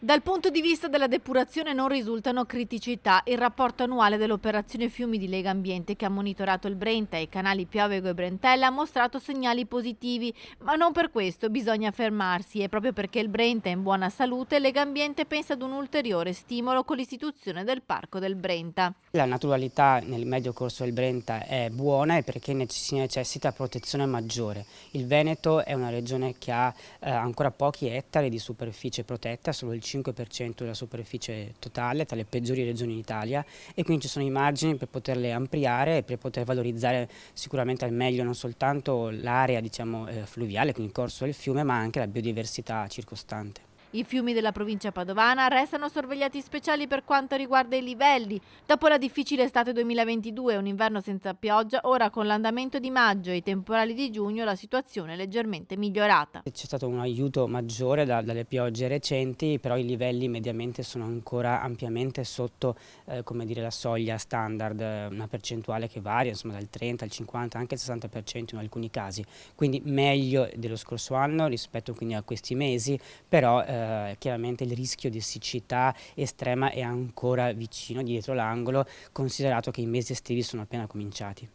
Dal punto di vista della depurazione non risultano criticità. Il rapporto annuale dell'operazione Fiumi di Legambiente, che ha monitorato il Brenta e i canali Piovego e Brentella, ha mostrato segnali positivi, ma non per questo bisogna fermarsi, e proprio perché il Brenta è in buona salute, Legambiente pensa ad un ulteriore stimolo con l'istituzione del Parco del Brenta. La naturalità nel medio corso del Brenta è buona e perché si necessita protezione maggiore. Il Veneto è una regione che ha ancora pochi ettari di superficie protetta, solo il 5% della superficie totale, tra le peggiori regioni d'Italia, e quindi ci sono i margini per poterle ampliare e per poter valorizzare sicuramente al meglio non soltanto l'area, diciamo, fluviale, quindi il corso del fiume, ma anche la biodiversità circostante. I fiumi della provincia padovana restano sorvegliati speciali per quanto riguarda i livelli. Dopo la difficile estate 2022 e un inverno senza pioggia, ora con l'andamento di maggio e i temporali di giugno la situazione è leggermente migliorata. C'è stato un aiuto maggiore dalle piogge recenti, però i livelli mediamente sono ancora ampiamente sotto come dire, la soglia standard, una percentuale che varia insomma, dal 30 al 50, anche il 60% in alcuni casi, quindi meglio dello scorso anno rispetto quindi a questi mesi, però chiaramente il rischio di siccità estrema è ancora vicino, dietro l'angolo, considerato che i mesi estivi sono appena cominciati.